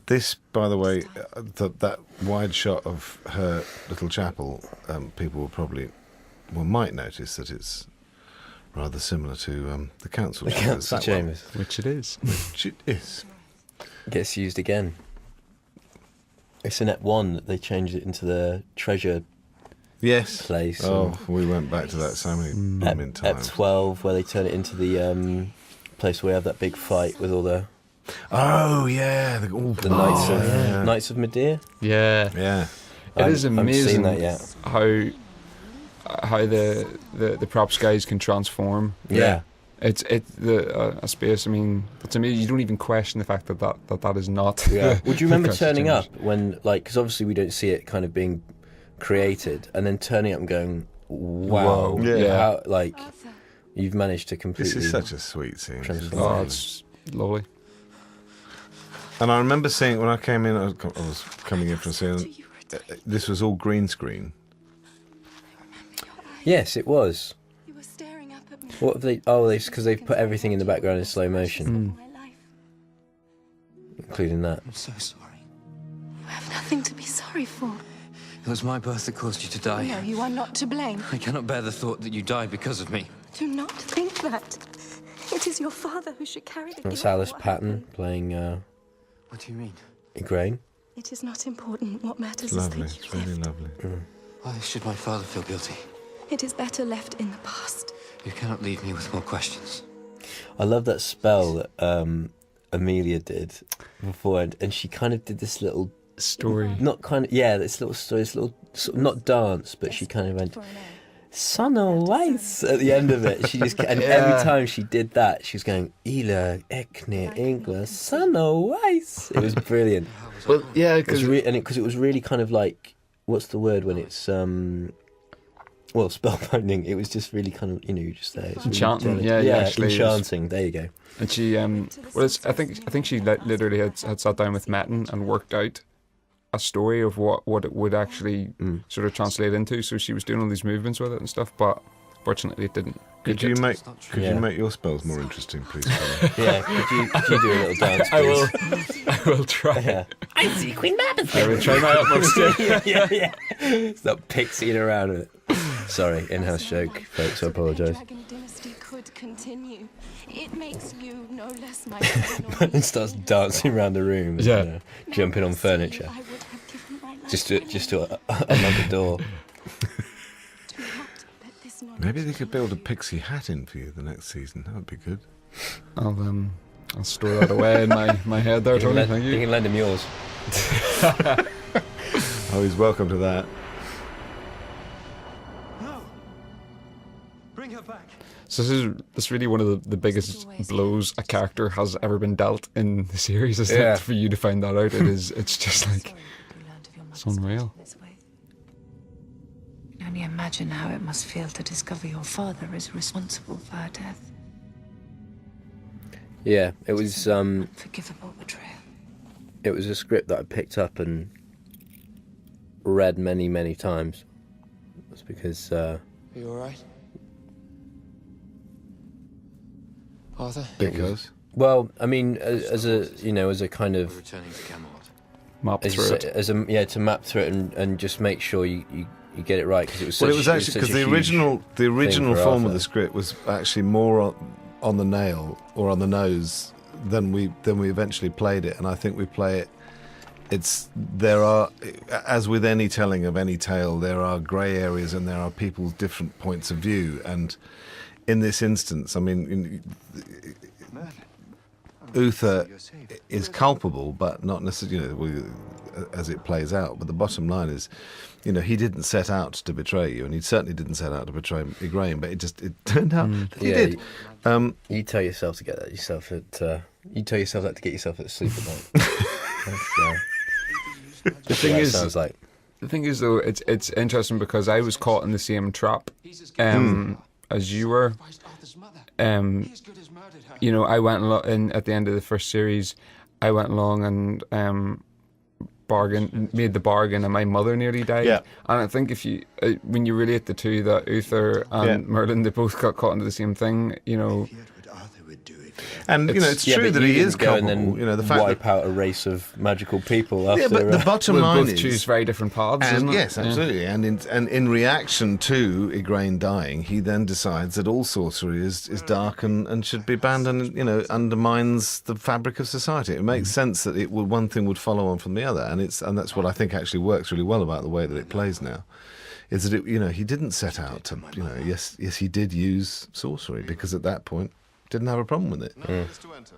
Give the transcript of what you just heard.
This, by the way, that wide shot of her little chapel, people might notice that it's rather similar to the council The council chambers. Which it is. Which it is. Gets used again. It's in Ep 1 that they changed it into the treasure Yes. place. Oh, we went back to that so many Ep times. 12, where they turn it into the place where we have that big fight with all the Oh, yeah. The Knights of Medea. Yeah. Yeah. It is I haven't amazing seen that yet. how the props guys can transform. Yeah. It's a space. I mean, to me, you don't even question the fact that is not. Yeah. Would you remember the turning chambers. up when, like, because obviously we don't see it kind of being created, and then turning up and going, wow, Whoa. Yeah. how, like, you've managed to completely. This is such a sweet scene. Transform. Oh, it's lovely. And I remember seeing when I came in, I was coming in from seeing, this was all green screen. Yes, it was. You were staring up at me. What have they? Oh, because they've put everything in the background in slow motion, My life. including that. I'm so sorry. You have nothing to be sorry for. It was my birth that caused you to die. No, you are not to blame. I cannot bear the thought that you died because of me. Do not think that. It is your father who should carry the That's guilt of Alice what Patton happened. playing What do you mean? Igraine. It is not important. What matters It's lovely. is that It's you really lived. lovely. Why should my father feel guilty? It is better left in the past. You cannot leave me with more questions. I love that spell that Amelia did before, and she kind of did this little, Story. not kind of, yeah, this little story, this little, sort of, not dance, but she kind of went, For an hour. Sonne Weiss at the end of it. She just, and every time she did that, she was going, Ila Ekne Ingla, Sonne Weiss. It was brilliant. Well, yeah, It was because it was really kind of like, what's the word when it's well, spellbinding. It was just really kind of, you just there. It's really Enchanting, delicate. yeah, actually, it was- enchanting. There you go. and she I think she literally had sat down with Metten and worked out a story of what it would actually sort of translate into. So she was doing all these movements with it and stuff, but fortunately it didn't. Could you make Yeah. your spells more interesting, please? Colin? Yeah, could you do a little dance, I please? will try. Yeah. I see Queen Mabel. I will try my utmost. yeah. Stop pixieing around with it. Sorry, in-house joke, folks. I apologise. Dragon dynasty could continue. It makes you no less my son And starts dancing around the room, and, Yeah. jumping on furniture, I would have given my life just to unlock a door. to not let this knowledge Maybe they could build a pixie hat in for you the next season. That would be good. I'll store that away in my head there, Tony. Thank You you. can lend him yours. Oh, he's welcome to that. No! Bring her back. So this is really one of the biggest blows a character has ever been dealt in the series. Is Yeah. that for you to find that out? It's just like it's unreal. You can only imagine how it must feel to discover your father is responsible for her death. Yeah, it was Unforgivable betrayal. it was a script that I picked up and read many times. That's because Are you alright? Arthur? Because well, I mean, as a kind We're of returning to Camelot. Map through it. to map through it and just make sure you get it right, because it was such, well, it was actually such because a the huge original for form of Arthur. the script was actually more on the nail or on the nose than we eventually played it, and I think we play it. There are, as with any telling of any tale, there are grey areas and there are people's different points of view, and in this instance, I mean, Uther is culpable, but not necessarily, as it plays out. But the bottom line is, he didn't set out to betray you, and he certainly didn't set out to betray Igraine, but it turned out that he Yeah, did. You tell yourself to get that yourself at. You tell yourself that to get yourself at sleep at night. The thing That is, sounds like. the thing is though, it's interesting because I was caught in the same trap as you were. I went in at the end of the first series. I went along and made the bargain, and my mother nearly died. Yeah. And I think if you, when you relate the two, that Uther and Merlin, they both got caught into the same thing. And it's Yeah, true but that you he is didn't go and culpable. then The fact wipe out a race of magical people after. yeah, but the bottom We'll line both is choose very different paths, And isn't it? yes, absolutely. And in reaction to Igraine dying, he then decides that all sorcery is dark and should be banned, and undermines the fabric of society. It makes sense that one thing would follow on from the other, and that's what I think actually works really well about the way that it plays now. Is that he didn't set out to yes he did use sorcery, because at that point didn't have a problem with it. None is to enter.